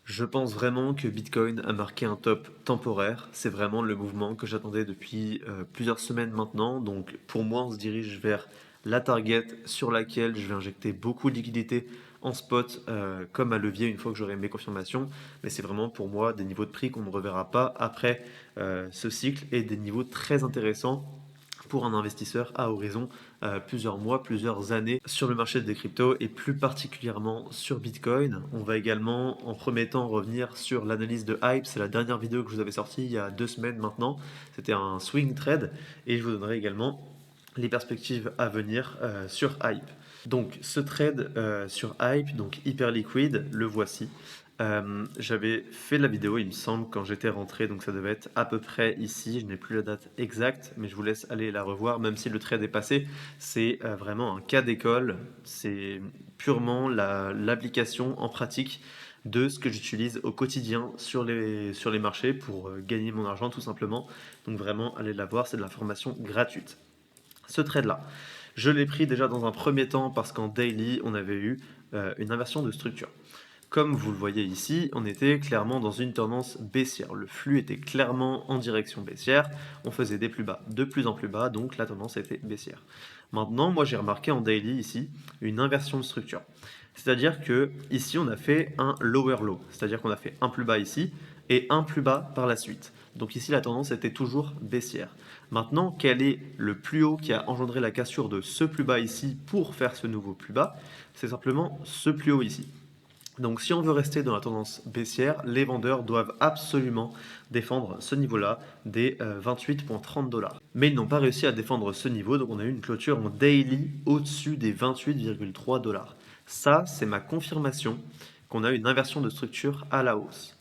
Je pense vraiment que Bitcoin a marqué un top temporaire. C'est vraiment le mouvement que j'attendais depuis plusieurs semaines maintenant. Donc pour moi, on se dirige vers la target sur laquelle je vais injecter beaucoup de liquidités en spot comme à levier une fois que j'aurai mes confirmations. Mais c'est vraiment pour moi des niveaux de prix qu'on ne reverra pas après ce cycle et des niveaux très intéressants pour un investisseur à horizon plusieurs mois, plusieurs années sur le marché des cryptos et plus particulièrement sur Bitcoin. On va également en premier temps revenir sur l'analyse de Hype. C'est la dernière vidéo que je vous avais sortie il y a 2 semaines maintenant. C'était un swing trade et je vous donnerai également les perspectives à venir sur Hype. Donc ce trade sur Hype, donc hyper liquide, le voici. J'avais fait la vidéo, il me semble, quand j'étais rentré, donc ça devait être à peu près ici. Je n'ai plus la date exacte, mais je vous laisse aller la revoir, même si le trade est passé. C'est vraiment un cas d'école. C'est purement l'application en pratique de ce que j'utilise au quotidien sur les marchés pour gagner mon argent tout simplement. Donc vraiment, allez la voir, c'est de l'information gratuite. Ce trade-là, je l'ai pris déjà dans un premier temps parce qu'en daily, on avait eu une inversion de structure. Comme vous le voyez ici, on était clairement dans une tendance baissière. Le flux était clairement en direction baissière. On faisait des plus bas de plus en plus bas, donc la tendance était baissière. Maintenant, moi j'ai remarqué en daily ici une inversion de structure. C'est-à-dire que ici on a fait un lower low, c'est-à-dire qu'on a fait un plus bas ici et un plus bas par la suite. Donc ici la tendance était toujours baissière. Maintenant, quel est le plus haut qui a engendré la cassure de ce plus bas ici pour faire ce nouveau plus bas? C'est simplement ce plus haut ici. Donc si on veut rester dans la tendance baissière, les vendeurs doivent absolument défendre ce niveau-là des 28,30 dollars. Mais ils n'ont pas réussi à défendre ce niveau, donc on a eu une clôture en daily au-dessus des 28,3 dollars. Ça, c'est ma confirmation qu'on a une inversion de structure à la hausse.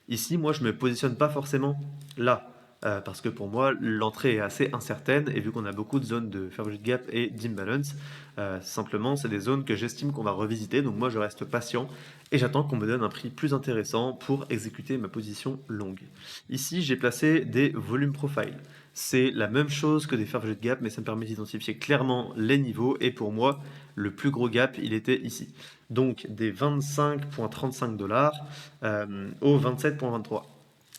Ici, moi, je me positionne pas forcément là, parce que pour moi, l'entrée est assez incertaine, et vu qu'on a beaucoup de zones de fair value gap et d'imbalance, simplement, c'est des zones que j'estime qu'on va revisiter, donc moi, je reste patient, et j'attends qu'on me donne un prix plus intéressant pour exécuter ma position longue. Ici, j'ai placé des volume profile. C'est la même chose que des fair value gap, mais ça me permet d'identifier clairement les niveaux, et pour moi, le plus gros gap, il était ici. Donc des 25,35 dollars au 27,23.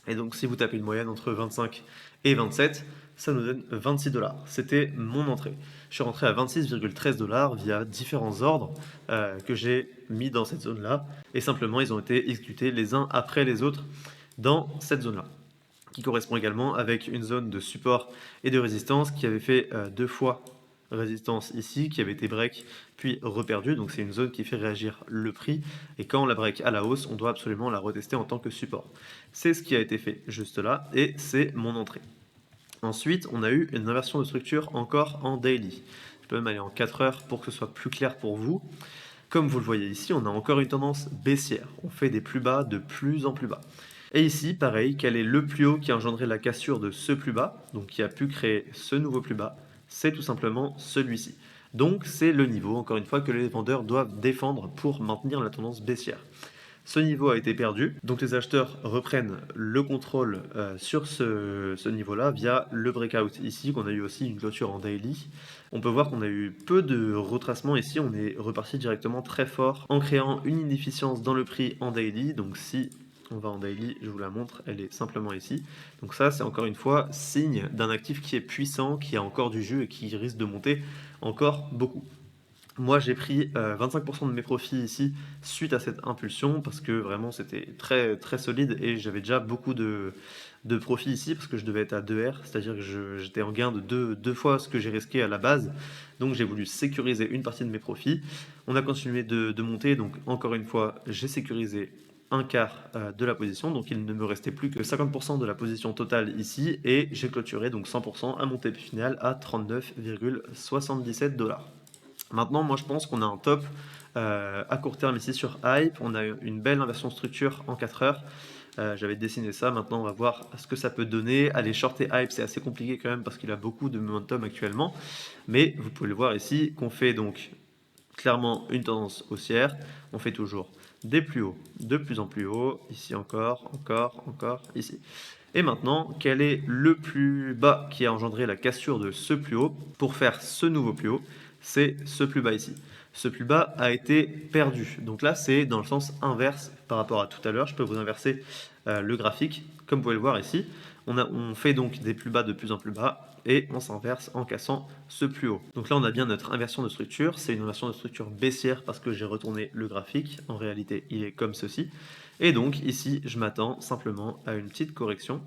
Et donc si vous tapez une moyenne entre 25 et 27, ça nous donne 26 dollars. C'était mon entrée. Je suis rentré à 26,13 dollars via différents ordres que j'ai mis dans cette zone-là. Et simplement, ils ont été exécutés les uns après les autres dans cette zone-là, qui correspond également avec une zone de support et de résistance qui avait fait deux fois résistance ici, qui avait été break puis reperdu, donc c'est une zone qui fait réagir le prix, et quand on la break à la hausse, on doit absolument la retester en tant que support. C'est ce qui a été fait juste là, et c'est mon entrée. Ensuite, on a eu une inversion de structure encore en daily. Je peux même aller en 4 heures pour que ce soit plus clair pour vous. Comme vous le voyez ici, on a encore une tendance baissière. On fait des plus bas de plus en plus bas. Et ici, pareil, quel est le plus haut qui a engendré la cassure de ce plus bas, donc qui a pu créer ce nouveau plus bas? C'est tout simplement celui-ci. Donc c'est le niveau, encore une fois, que les vendeurs doivent défendre pour maintenir la tendance baissière. Ce niveau a été perdu, donc les acheteurs reprennent le contrôle sur ce niveau-là via le breakout ici, qu'on a eu aussi une clôture en daily. On peut voir qu'on a eu peu de retracement ici, on est reparti directement très fort en créant une inefficience dans le prix en daily. Donc si on va en daily, je vous la montre, elle est simplement ici. Donc ça, c'est encore une fois signe d'un actif qui est puissant, qui a encore du jus et qui risque de monter encore beaucoup. Moi, j'ai pris 25% de mes profits ici suite à cette impulsion parce que vraiment c'était très, très solide et j'avais déjà beaucoup de profits ici parce que je devais être à 2R, c'est-à-dire que j'étais en gain de deux fois ce que j'ai risqué à la base. Donc j'ai voulu sécuriser une partie de mes profits. On a continué de monter, donc encore une fois, j'ai sécurisé un quart de la position, donc il ne me restait plus que 50% de la position totale ici et j'ai clôturé donc 100% à mon TP final à 39,77 dollars. Maintenant, moi je pense qu'on a un top à court terme ici sur Hype. On a une belle inversion de structure en 4 heures. J'avais dessiné ça, maintenant on va voir ce que ça peut donner. Aller shorter Hype, c'est assez compliqué quand même parce qu'il a beaucoup de momentum actuellement. Mais vous pouvez le voir ici qu'on fait donc clairement une tendance haussière. On fait toujours des plus hauts, de plus en plus haut. Ici encore, encore, encore, ici. Et maintenant, quel est le plus bas qui a engendré la cassure de ce plus haut pour faire ce nouveau plus haut? C'est ce plus bas ici. Ce plus bas a été perdu. Donc là, c'est dans le sens inverse par rapport à tout à l'heure, je peux vous inverser le graphique. Comme vous pouvez le voir ici, on fait donc des plus bas de plus en plus bas et on s'inverse en cassant ce plus haut. Donc là, on a bien notre inversion de structure. C'est une inversion de structure baissière parce que j'ai retourné le graphique. En réalité, il est comme ceci. Et donc ici, je m'attends simplement à une petite correction.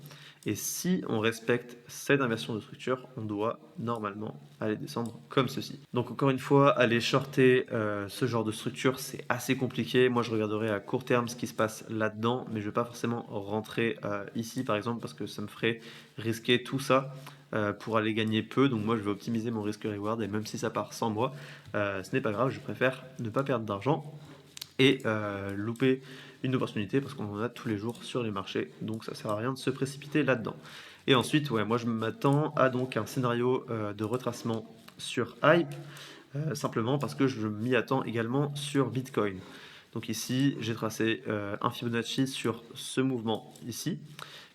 Et si on respecte cette inversion de structure, on doit normalement aller descendre comme ceci. Donc encore une fois, aller shorter ce genre de structure, c'est assez compliqué. Moi, je regarderai à court terme ce qui se passe là-dedans, mais je ne vais pas forcément rentrer ici, par exemple, parce que ça me ferait risquer tout ça pour aller gagner peu. Donc moi, je vais optimiser mon risque-reward, et même si ça part sans moi, ce n'est pas grave, je préfère ne pas perdre d'argent et louper une opportunité parce qu'on en a tous les jours sur les marchés, donc ça sert à rien de se précipiter là-dedans. Et ensuite, ouais, moi je m'attends à donc un scénario de retracement sur Hype, simplement parce que je m'y attends également sur Bitcoin. Donc ici, j'ai tracé un Fibonacci sur ce mouvement ici,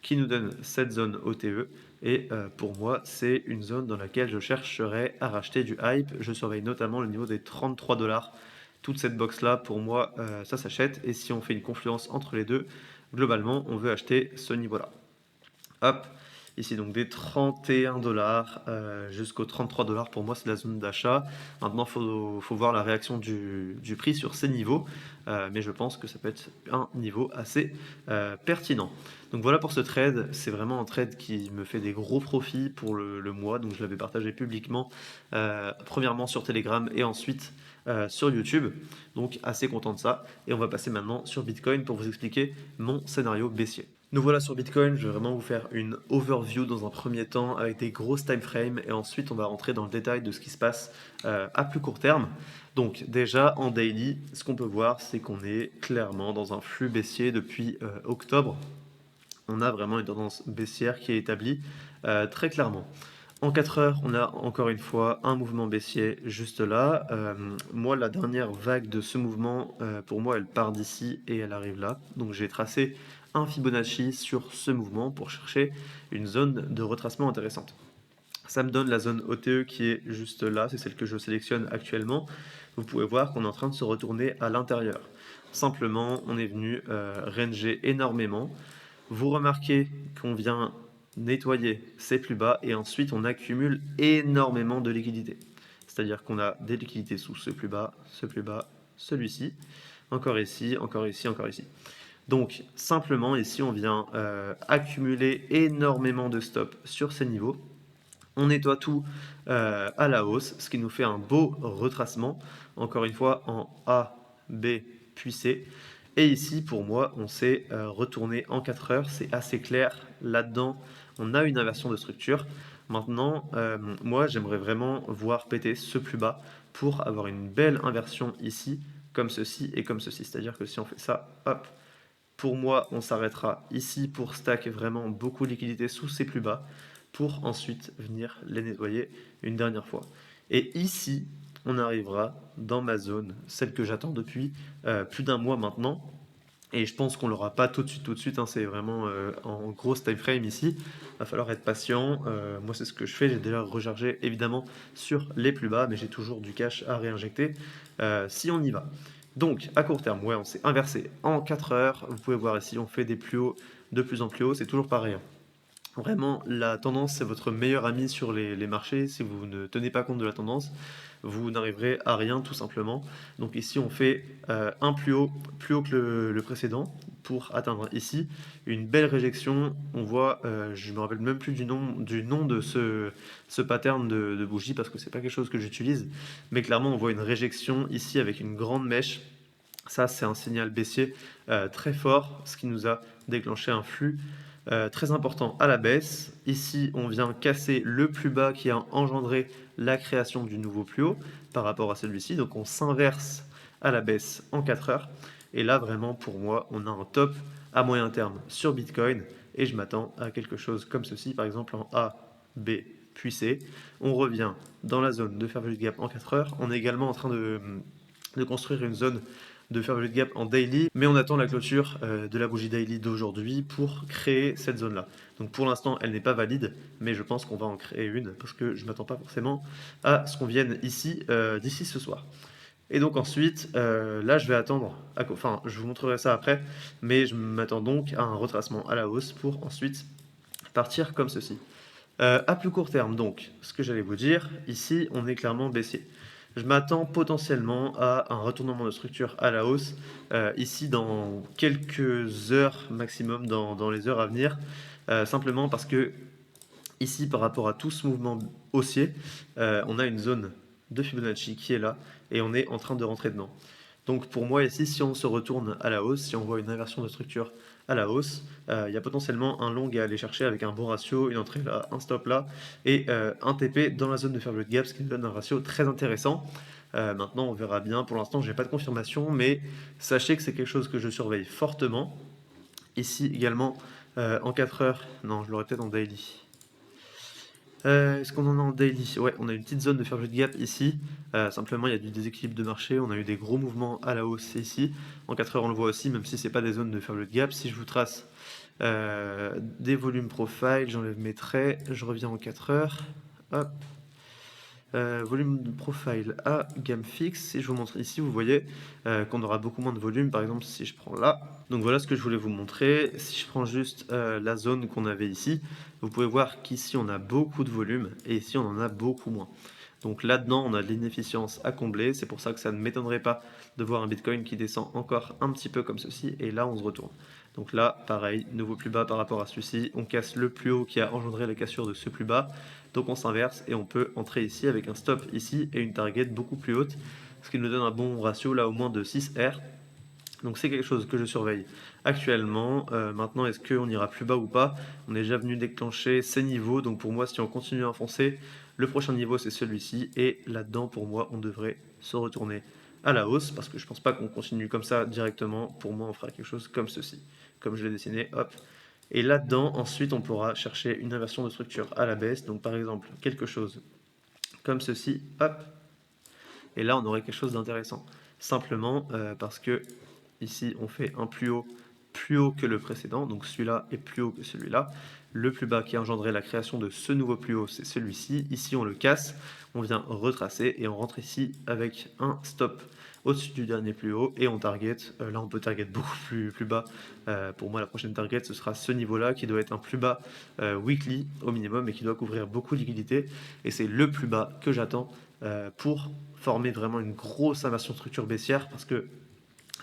qui nous donne cette zone OTE. Et pour moi, c'est une zone dans laquelle je chercherai à racheter du hype. Je surveille notamment le niveau des 33 $. Toute cette box-là, pour moi, ça s'achète. Et si on fait une confluence entre les deux, globalement, on veut acheter ce niveau-là. Hop, ici donc des 31 $ jusqu'aux 33 $, pour moi c'est la zone d'achat. Maintenant il faut voir la réaction du prix sur ces niveaux, mais je pense que ça peut être un niveau assez pertinent. Donc voilà pour ce trade, c'est vraiment un trade qui me fait des gros profits pour le mois, donc je l'avais partagé publiquement, premièrement sur Telegram et ensuite sur YouTube, donc assez content de ça. Et on va passer maintenant sur Bitcoin pour vous expliquer mon scénario baissier. Nous voilà sur Bitcoin, je vais vraiment vous faire une overview dans un premier temps avec des grosses time frames et ensuite on va rentrer dans le détail de ce qui se passe à plus court terme. Donc déjà en daily, ce qu'on peut voir c'est qu'on est clairement dans un flux baissier depuis octobre. On a vraiment une tendance baissière qui est établie très clairement. En 4 heures, on a encore une fois un mouvement baissier juste là. Moi, la dernière vague de ce mouvement, pour moi, elle part d'ici et elle arrive là. Donc j'ai tracé un Fibonacci sur ce mouvement pour chercher une zone de retracement intéressante. Ça me donne la zone OTE qui est juste là, c'est celle que je sélectionne actuellement. Vous pouvez voir qu'on est en train de se retourner à l'intérieur. Simplement, on est venu ranger énormément. Vous remarquez qu'on vient nettoyer ces plus bas et ensuite on accumule énormément de liquidités. C'est-à-dire qu'on a des liquidités sous ce plus bas, celui-ci, encore ici, encore ici, encore ici. Donc simplement ici on vient accumuler énormément de stops sur ces niveaux. On nettoie tout à la hausse, ce qui nous fait un beau retracement, encore une fois en A, B, puis C. Et ici, pour moi, on s'est retourné en 4 heures, c'est assez clair. Là-dedans, on a une inversion de structure. Maintenant, moi, j'aimerais vraiment voir péter ce plus bas pour avoir une belle inversion ici, comme ceci et comme ceci. C'est-à-dire que si on fait ça, hop, pour moi, on s'arrêtera ici pour stack vraiment beaucoup de liquidités sous ces plus bas pour ensuite venir les nettoyer une dernière fois. Et ici, on arrivera dans ma zone, celle que j'attends depuis plus d'un mois maintenant. Et je pense qu'on l'aura pas tout de suite, hein, c'est vraiment en grosse time frame ici. Il va falloir être patient. Moi, c'est ce que je fais. J'ai déjà rechargé évidemment sur les plus bas, mais j'ai toujours du cash à réinjecter si on y va. Donc, à court terme, ouais, on s'est inversé en 4 heures. Vous pouvez voir ici, on fait des plus hauts de plus en plus haut. C'est toujours pareil, hein. Vraiment, la tendance, c'est votre meilleur ami sur les marchés. Si vous ne tenez pas compte de la tendance, vous n'arriverez à rien tout simplement. Donc ici, on fait un plus haut que le précédent pour atteindre ici une belle réjection. On voit, je me rappelle même plus du nom de ce pattern de bougie parce que c'est pas quelque chose que j'utilise. Mais clairement, on voit une réjection ici avec une grande mèche. Ça, c'est un signal baissier très fort, ce qui nous a déclenché un flux très important à la baisse. Ici, on vient casser le plus bas qui a engendré la création du nouveau plus haut par rapport à celui-ci. Donc, on s'inverse à la baisse en 4 heures. Et là, vraiment, pour moi, on a un top à moyen terme sur Bitcoin. Et je m'attends à quelque chose comme ceci, par exemple en A, B, puis C. On revient dans la zone de fair value gap en 4 heures. On est également en train de construire une zone de fair value gap en daily, mais on attend la clôture de la bougie daily d'aujourd'hui pour créer cette zone-là. Donc pour l'instant, elle n'est pas valide, mais je pense qu'on va en créer une parce que je ne m'attends pas forcément à ce qu'on vienne ici d'ici ce soir. Et donc ensuite, là, je vais attendre, enfin, je vous montrerai ça après, mais je m'attends donc à un retracement à la hausse pour ensuite partir comme ceci. À plus court terme, donc, ce que j'allais vous dire, ici, on est clairement baissier. Je m'attends potentiellement à un retournement de structure à la hausse, ici dans quelques heures maximum, dans les heures à venir, simplement parce que ici, par rapport à tout ce mouvement haussier, on a une zone de Fibonacci qui est là, et on est en train de rentrer dedans. Donc pour moi ici, si on se retourne à la hausse, si on voit une inversion de structure à la hausse, il y a potentiellement un long à aller chercher avec un bon ratio, une entrée là, un stop là, et un TP dans la zone de fair value gap, ce qui nous donne un ratio très intéressant. Maintenant, on verra bien. Pour l'instant, je n'ai pas de confirmation, mais sachez que c'est quelque chose que je surveille fortement. Ici également, en 4 heures, non, je l'aurais peut-être en daily. Est-ce qu'on en a en daily? Ouais, on a une petite zone de fair value gap ici. Simplement, il y a du déséquilibre de marché. On a eu des gros mouvements à la hausse ici. En 4 heures, on le voit aussi, même si c'est pas des zones de fair value gap. Si je vous trace des volumes profile, j'enlève mes traits, je reviens en 4 heures. Hop. Volume de profile à gamme fixe. Si je vous montre ici, vous voyez qu'on aura beaucoup moins de volume. Par exemple, si je prends là. Donc voilà ce que je voulais vous montrer. Si je prends juste la zone qu'on avait ici, vous pouvez voir qu'ici on a beaucoup de volume et ici on en a beaucoup moins. Donc là-dedans, on a de l'inefficience à combler. C'est pour ça que ça ne m'étonnerait pas de voir un Bitcoin qui descend encore un petit peu comme ceci. Et là, on se retourne. Donc là, pareil, nouveau plus bas par rapport à celui-ci. On casse le plus haut qui a engendré la cassure de ce plus bas. Donc on s'inverse et on peut entrer ici avec un stop ici et une target beaucoup plus haute. Ce qui nous donne un bon ratio là au moins de 6R. Donc c'est quelque chose que je surveille actuellement. Maintenant, est-ce qu'on ira plus bas ou pas? On est déjà venu déclencher ces niveaux. Donc pour moi, si on continue à enfoncer, le prochain niveau c'est celui-ci. Et là-dedans, pour moi, on devrait se retourner à la hausse. Parce que je pense pas qu'on continue comme ça directement. Pour moi, on fera quelque chose comme ceci. Comme je l'ai dessiné, hop. Et là-dedans, ensuite, on pourra chercher une inversion de structure à la baisse. Donc par exemple, quelque chose comme ceci, hop. Et là, on aurait quelque chose d'intéressant. Simplement parce que ici, on fait un plus haut que le précédent. Donc celui-là est plus haut que celui-là. Le plus bas qui a engendré la création de ce nouveau plus haut, c'est celui-ci. Ici, on le casse, on vient retracer et on rentre ici avec un stop au-dessus du dernier plus haut et on target. Là, on peut target beaucoup plus bas. Pour moi, la prochaine target, ce sera ce niveau-là qui doit être un plus bas weekly au minimum et qui doit couvrir beaucoup de liquidités. Et c'est le plus bas que j'attends pour former vraiment une grosse inversion structure baissière parce que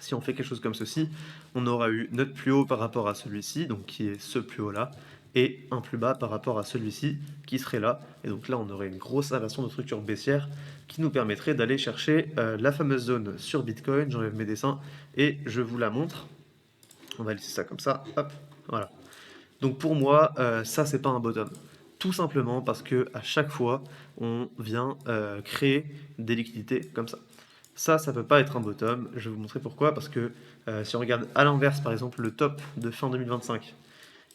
si on fait quelque chose comme ceci, on aura eu notre plus haut par rapport à celui-ci, donc qui est ce plus haut là, et un plus bas par rapport à celui-ci qui serait là. Et donc là, on aurait une grosse inversion de structure baissière qui nous permettrait d'aller chercher la fameuse zone sur Bitcoin. J'enlève mes dessins et je vous la montre. On va laisser ça comme ça, hop, voilà. Donc pour moi, ça c'est pas un bottom. Tout simplement parce que à chaque fois, on vient créer des liquidités comme ça. Ça peut pas être un bottom. Je vais vous montrer pourquoi. Parce que si on regarde à l'inverse, par exemple, le top de fin 2025.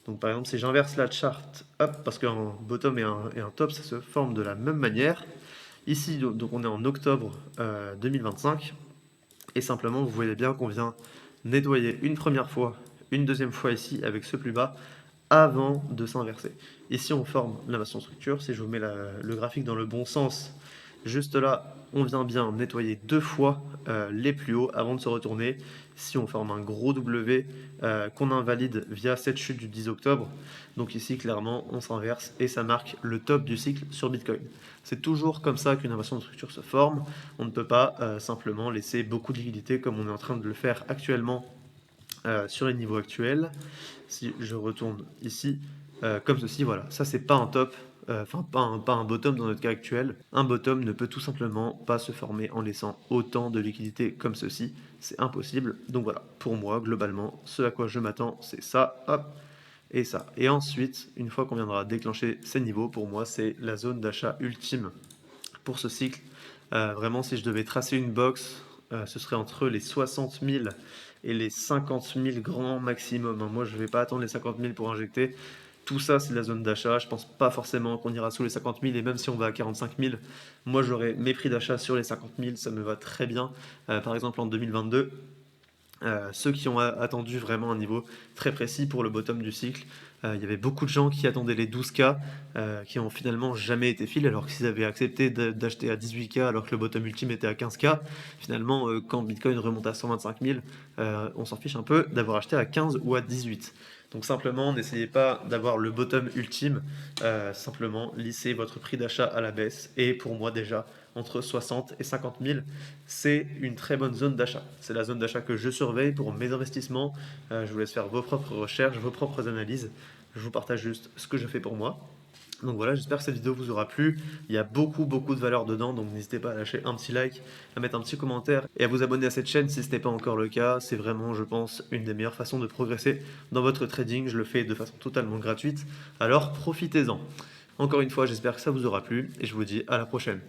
Donc par exemple, si j'inverse la charte, hop, parce qu'un bottom et un top, ça se forme de la même manière. Ici, donc on est en octobre 2025. Et simplement, vous voyez bien qu'on vient nettoyer une première fois, une deuxième fois ici avec ce plus bas, avant de s'inverser. Ici, on forme l'inversion structure. Si je vous mets le graphique dans le bon sens, juste là, on vient bien nettoyer deux fois les plus hauts avant de se retourner. Si on forme un gros W qu'on invalide via cette chute du 10 octobre, donc ici, clairement, on s'inverse et ça marque le top du cycle sur Bitcoin. C'est toujours comme ça qu'une inversion de structure se forme. On ne peut pas simplement laisser beaucoup de liquidité comme on est en train de le faire actuellement sur les niveaux actuels. Si je retourne ici, comme ceci, voilà, ça c'est pas un top, enfin pas un bottom dans notre cas actuel. Un bottom ne peut tout simplement pas se former en laissant autant de liquidité comme ceci, c'est impossible. Donc voilà, pour moi, globalement, ce à quoi je m'attends, c'est ça, hop, et ça. Et ensuite, une fois qu'on viendra déclencher ces niveaux, pour moi, c'est la zone d'achat ultime pour ce cycle. Vraiment, si je devais tracer une box, ce serait entre les 60 000 et les 50 000 grands maximum, hein. Moi, je ne vais pas attendre les 50 000 pour injecter. Tout ça, c'est la zone d'achat. Je pense pas forcément qu'on ira sous les 50 000. Et même si on va à 45 000, moi, j'aurai mes prix d'achat sur les 50 000. Ça me va très bien. Par exemple, en 2022, Ceux qui ont attendu vraiment un niveau très précis pour le bottom du cycle. Il y avait beaucoup de gens qui attendaient les 12K, qui ont finalement jamais été fill, alors que s'ils avaient accepté d'acheter à 18K alors que le bottom ultime était à 15K, finalement, quand Bitcoin remonte à 125 000, on s'en fiche un peu d'avoir acheté à 15 ou à 18. Donc simplement, n'essayez pas d'avoir le bottom ultime, simplement lissez votre prix d'achat à la baisse. Et pour moi déjà, entre 60 et 50 000, c'est une très bonne zone d'achat. C'est la zone d'achat que je surveille pour mes investissements. Je vous laisse faire vos propres recherches, vos propres analyses. Je vous partage juste ce que je fais pour moi. Donc voilà, j'espère que cette vidéo vous aura plu. Il y a beaucoup de valeur dedans, donc n'hésitez pas à lâcher un petit like, à mettre un petit commentaire et à vous abonner à cette chaîne si ce n'est pas encore le cas. C'est vraiment, je pense, une des meilleures façons de progresser dans votre trading. Je le fais de façon totalement gratuite, alors profitez-en. Encore une fois, j'espère que ça vous aura plu et je vous dis à la prochaine.